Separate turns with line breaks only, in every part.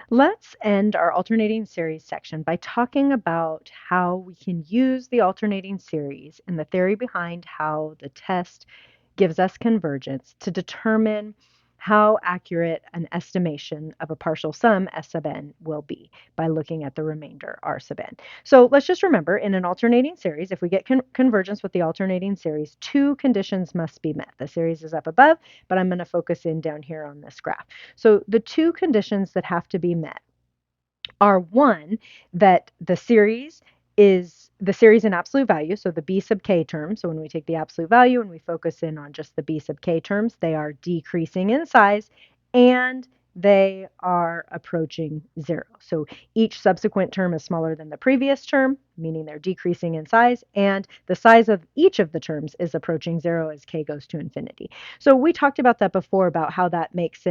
Let's end our alternating series section by talking about how we can use the alternating series and the theory behind how the test gives us convergence to determine how accurate an estimation of a partial sum S sub n will be by looking at the remainder R sub n. So let's just remember, in an alternating series, if we get convergence with the alternating series, two conditions must be met. The series is up above, but I'm going to focus in down here on this graph. So the two conditions that have to be met are, one, that the series is the series in absolute value, so the b sub k terms. So when we take the absolute value and we focus in on just the b sub k terms, they are decreasing in size and they are approaching zero. So each subsequent term is smaller than the previous term, meaning they're decreasing in size, and the size of each of the terms is approaching zero as k goes to infinity. So we talked about that before, about how that makes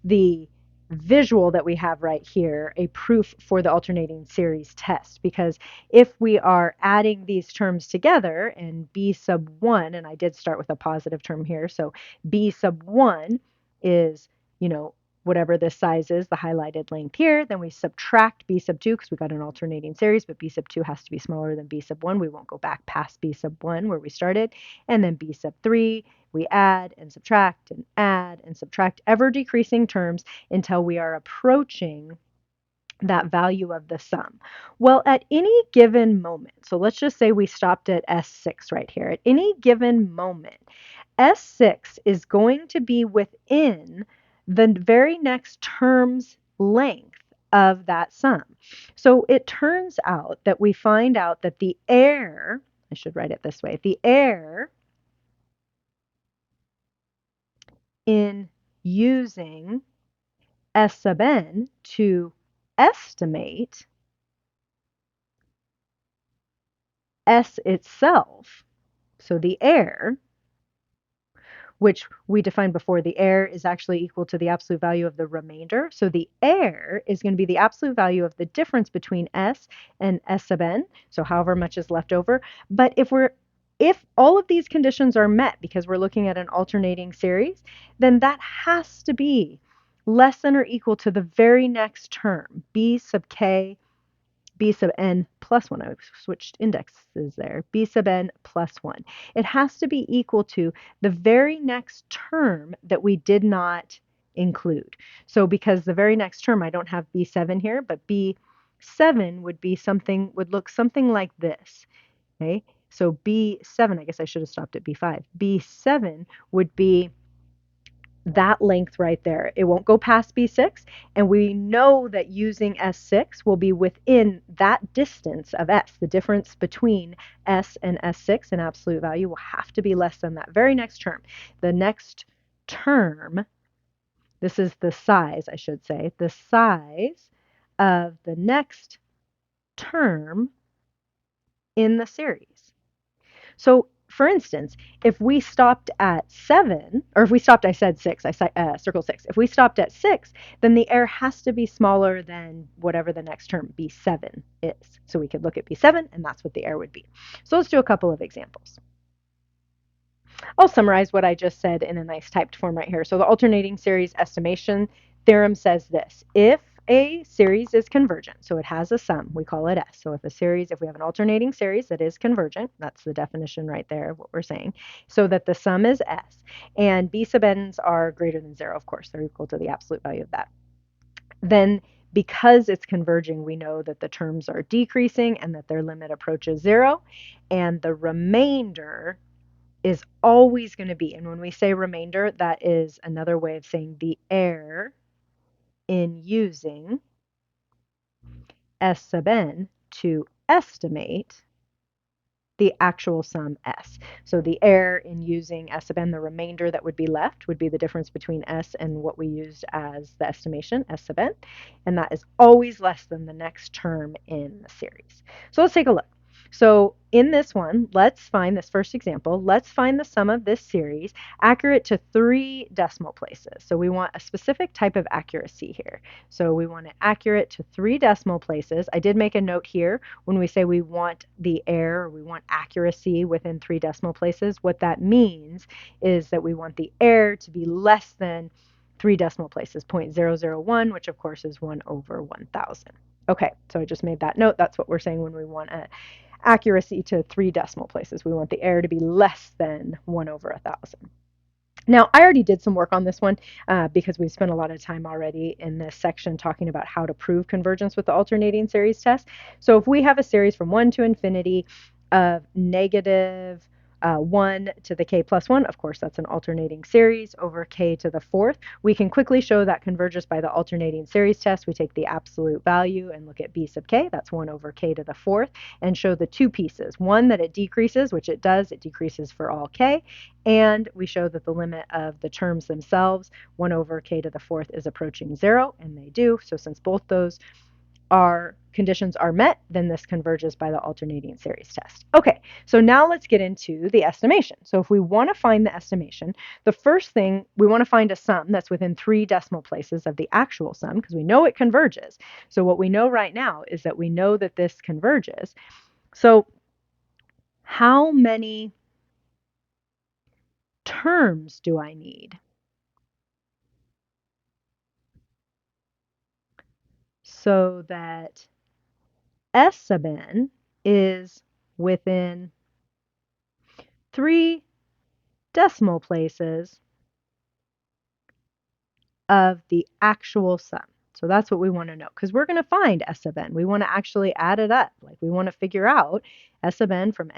the visual that we have right here a proof for the alternating series test, because if we are adding these terms together and b sub 1, and I did start with a positive term here, so b sub 1 is, whatever this size is, the highlighted length here, then we subtract b sub 2 because we got an alternating series, but b sub 2 has to be smaller than b sub 1. We won't go back past b sub 1 where we started, and then b sub 3, we add and subtract ever decreasing terms until we are approaching that value of the sum. Well, at any given moment, so let's just say we stopped at S6 right here. At any given moment, S6 is going to be within the very next term's length of that sum. So it turns out that we find out that the error, I should write it this way, the error in using S sub n to estimate S itself, so the error, which we defined before, the error is actually equal to the absolute value of the remainder. So the error is going to be the absolute value of the difference between S and S sub n, so however much is left over. But if all of these conditions are met, because we're looking at an alternating series, then that has to be less than or equal to the very next term, b sub k, b sub n plus 1. I switched indexes there. B sub n plus 1. It has to be equal to the very next term that we did not include. So because the very next term, I don't have b7 here, but b7 would look something like this. Okay? So b7, I guess I should have stopped at b5. b7 would be that length right there. It won't go past B6, and we know that using S6 will be within that distance of S. The difference between S and S6 in absolute value will have to be less than that very next term. The next term, this is the size, I should say, the size of the next term in the series. So for instance, if we stopped at 7, or if we stopped, I said 6, I circled 6. If we stopped at 6, then the error has to be smaller than whatever the next term, B7, is. So we could look at B7, and that's what the error would be. So let's do a couple of examples. I'll summarize what I just said in a nice typed form right here. So the alternating series estimation theorem says this: if a series is convergent, so it has a sum, we call it S. So if we have an alternating series that is convergent, that's the definition right there, what we're saying, so that the sum is S, and B sub n's are greater than 0, of course, they're equal to the absolute value of that. Then because it's converging, we know that the terms are decreasing and that their limit approaches 0, and the remainder is always going to be, and when we say remainder, that is another way of saying the error in using S sub n to estimate the actual sum S. So the error in using S sub n, the remainder that would be left, would be the difference between S and what we used as the estimation, S sub n, and that is always less than the next term in the series. So let's take a look. So in this one, let's find this first example. Let's find the sum of this series accurate to 3 decimal places. So we want a specific type of accuracy here. So we want it accurate to 3 decimal places. I did make a note here when we say we want the error, or we want accuracy within 3 decimal places. What that means is that we want the error to be less than 3 decimal places, 0.001, which of course is 1 over 1,000. Okay, so I just made that note. That's what we're saying when we want accuracy to 3 decimal places. We want the error to be less than 1 over 1,000. Now, I already did some work on this one because we've spent a lot of time already in this section talking about how to prove convergence with the alternating series test. So if we have a series from 1 to infinity of negative 1 to the k plus 1, of course, that's an alternating series over k to the fourth, we can quickly show that converges by the alternating series test. We take the absolute value and look at b sub k, that's 1 over k to the fourth, and show the two pieces. One, that it decreases, which it does, it decreases for all k, and we show that the limit of the terms themselves, 1 over k to the fourth, is approaching 0, and they do. So since both those conditions are met, then this converges by the alternating series test. Okay, so now let's get into the estimation. So if we want to find the estimation, the first thing, we want to find a sum that's within 3 decimal places of the actual sum, because we know it converges. So what we know right now is that we know that this converges. So how many terms do I need? So that S sub n is within 3 decimal places of the actual sum. So that's what we want to know, because we're going to find S sub n. We want to actually add it up. Like, we want to figure out S sub n from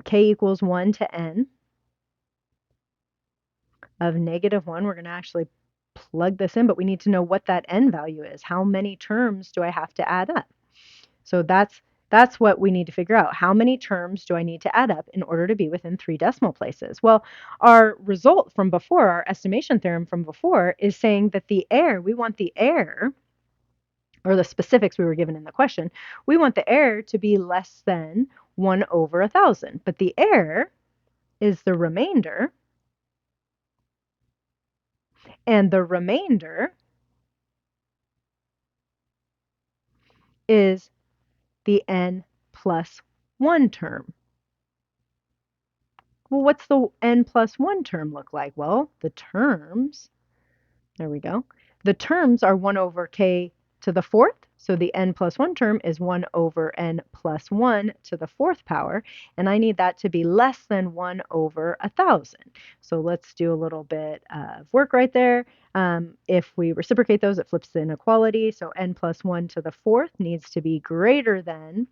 k equals 1 to n of negative 1. We're going to actually plug this in, but we need to know what that n value is. How many terms do I have to add up? So that's what we need to figure out. How many terms do I need to add up in order to be within 3 decimal places? Well, our result from before, our estimation theorem from before, is saying that we want the error, or the specifics we were given in the question, we want the error to be less than 1 over 1,000. But the error is the remainder, and the remainder is the n plus 1 term. Well, what's the n plus 1 term look like? Well, there we go. The terms are 1 over k to the fourth. So the n plus 1 term is 1 over n plus 1 to the fourth power. And I need that to be less than 1 over 1,000. So let's do a little bit of work right there. If we reciprocate those, it flips the inequality. So n plus 1 to the fourth needs to be greater than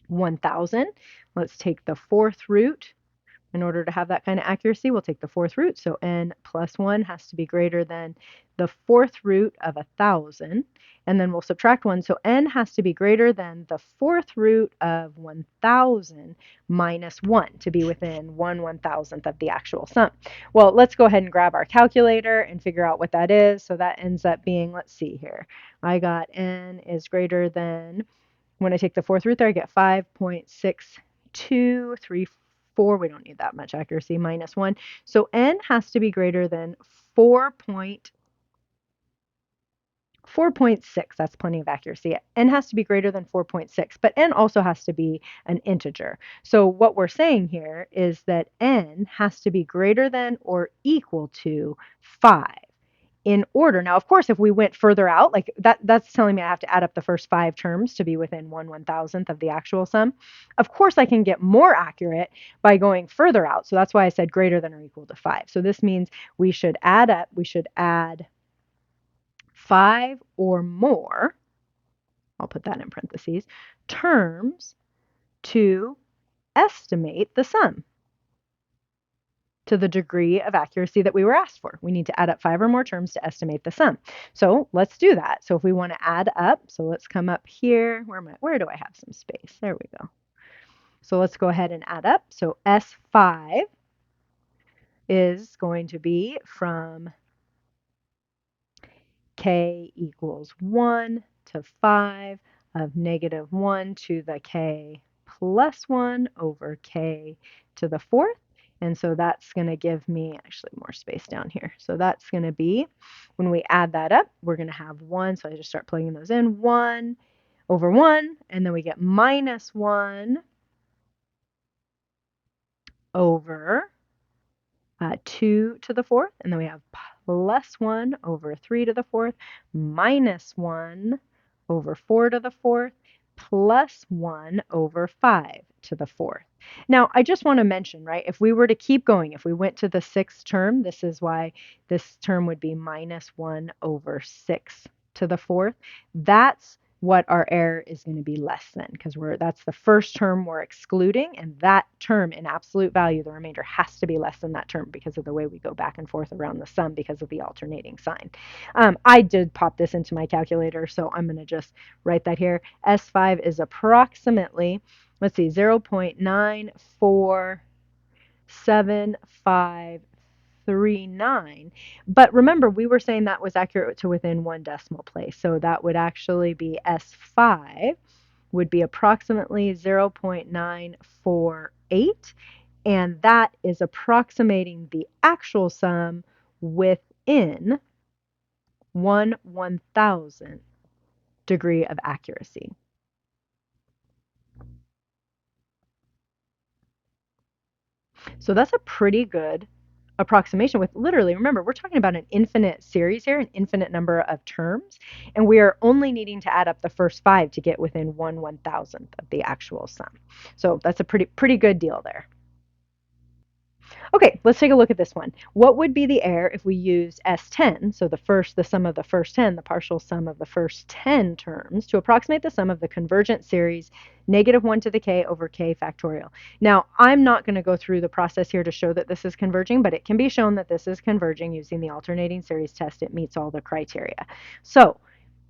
1,000. Let's take the fourth root. In order to have that kind of accuracy, we'll take the fourth root. So n plus 1 has to be greater than the fourth root of 1,000. And then we'll subtract 1. So n has to be greater than the fourth root of 1,000 minus 1 to be within 1/1000th of the actual sum. Well, let's go ahead and grab our calculator and figure out what that is. So that ends up being, let's see here. I got n is greater than, when I take the fourth root there, I get 5.6234. We don't need that much accuracy, minus 1. So n has to be greater than 4.6. That's plenty of accuracy. N has to be greater than 4.6, but n also has to be an integer. So what we're saying here is that n has to be greater than or equal to 5. In order. Now, of course, if we went further out, like that's telling me I have to add up the first 5 terms to be within 1/1000th of the actual sum. Of course, I can get more accurate by going further out. So that's why I said greater than or equal to 5. So this means we should add 5 or more, I'll put that in parentheses, terms to estimate the sum to the degree of accuracy that we were asked for. We need to add up 5 or more terms to estimate the sum. So let's do that. So if we want to add up, so let's come up here. Where do I have some space? There we go. So let's go ahead and add up. So S5 is going to be from k equals 1 to 5 of negative 1 to the k plus 1 over k to the fourth. And so that's going to give me actually more space down here. So that's going to be, when we add that up, we're going to have 1. So I just start plugging those in. 1 over 1. And then we get minus 1 over 2 to the fourth, and then we have plus 1 over 3 to the fourth, minus 1 over 4 to the fourth, plus 1 over 5 to the fourth. Now, I just want to mention, right, if we were to keep going, if we went to the sixth term, this is why this term would be minus 1 over 6 to the fourth. That's what our error is going to be less than, because that's the first term we're excluding, and that term in absolute value, the remainder, has to be less than that term because of the way we go back and forth around the sum because of the alternating sign. I did pop this into my calculator, so I'm going to just write that here. S5 is approximately, let's see, 0.947539. But remember, we were saying that was accurate to within one decimal place. So that would actually be S5 would be approximately 0.948. And that is approximating the actual sum within 1/1000th degree of accuracy. So that's a pretty good approximation with literally, remember, we're talking about an infinite series here, an infinite number of terms, and we are only needing to add up the first 5 to get within 1/1000th of the actual sum. So that's a pretty good deal there. Okay, let's take a look at this one. What would be the error if we used S10, so the sum of the first 10, the partial sum of the first 10 terms, to approximate the sum of the convergent series -1 to the k over k factorial? Now, I'm not going to go through the process here to show that this is converging, but it can be shown that this is converging using the alternating series test. It meets all the criteria. So,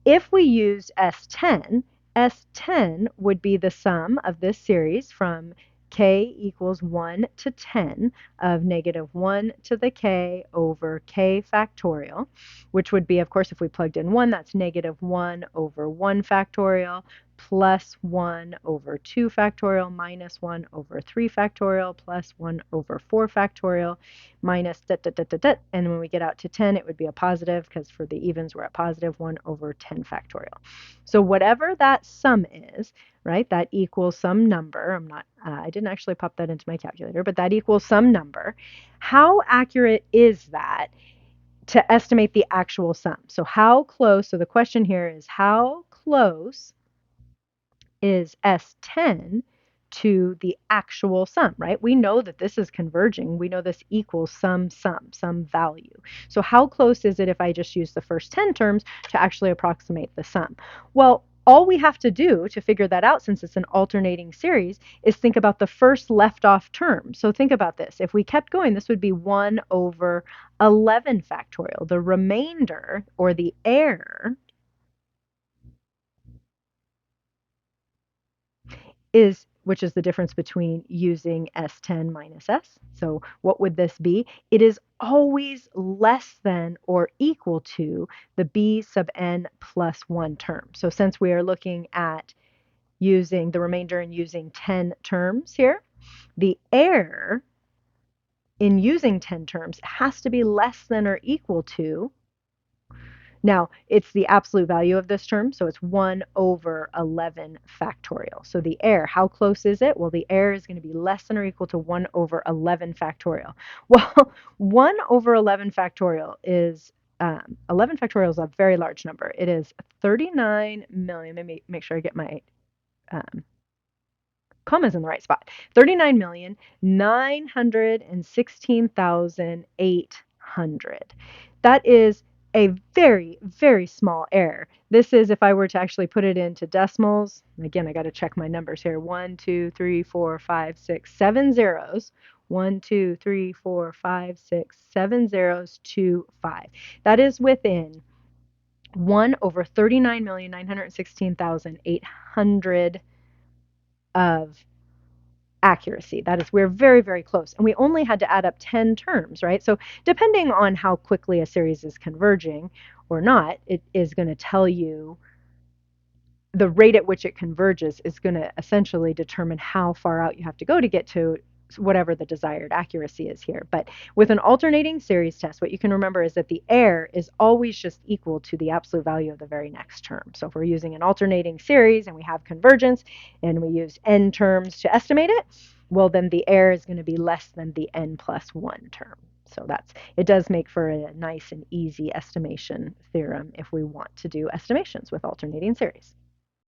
if we used S10, S10 would be the sum of this series from k equals 1 to 10 of -1 to the k over k factorial, which would be, of course, if we plugged in 1, that's -1 over 1 factorial plus 1 over 2 factorial minus 1 over 3 factorial plus 1 over 4 factorial minus da, da, da, da, da. And when we get out to 10, it would be a positive, because for the evens we're at positive 1 over 10 factorial. So whatever that sum is, right, that equals some number. I didn't actually pop that into my calculator, but that equals some number. How accurate is that to estimate the actual sum? So how close, so the question here is, how close is S10 to the actual sum, right? We know that this is converging. We know this equals some value. So how close is it if I just use the first 10 terms to actually approximate the sum? Well, all we have to do to figure that out, since it's an alternating series, is think about the first left off term. So think about this. If we kept going, this would be 1 over 11 factorial. The remainder, or the error, which is the difference between using S10 minus S. So what would this be? It is always less than or equal to the B sub n plus 1 term. So since we are looking at using the remainder and using 10 terms here, the error in using 10 terms has to be less than or equal to, now, it's the absolute value of this term, so it's 1 over 11 factorial. So the error, how close is it? Well, the error is going to be less than or equal to 1 over 11 factorial. Well, 1 over 11 factorial is 11 factorial is a very large number. It is 39 million. Let me make sure I get my commas in the right spot. 39,916,800. That is a very, very small error. This is, if I were to actually put it into decimals, again, I got to check my numbers here. 1, 2, 3, 4, 5, 6, 7 zeros. 1, 2, 3, 4, 5, 6, 7 zeros to 5. That is within 1 over 39,916,800 of accuracy. That is, we're very, very close. And we only had to add up 10 terms, right? So depending on how quickly a series is converging or not, it is going to tell you the rate at which it converges is going to essentially determine how far out you have to go to get to whatever the desired accuracy is here. But with an alternating series test, what you can remember is that the error is always just equal to the absolute value of the very next term. So if we're using an alternating series and we have convergence and we use n terms to estimate it, well, then the error is going to be less than the n plus 1 term. So it does make for a nice and easy estimation theorem if we want to do estimations with alternating series.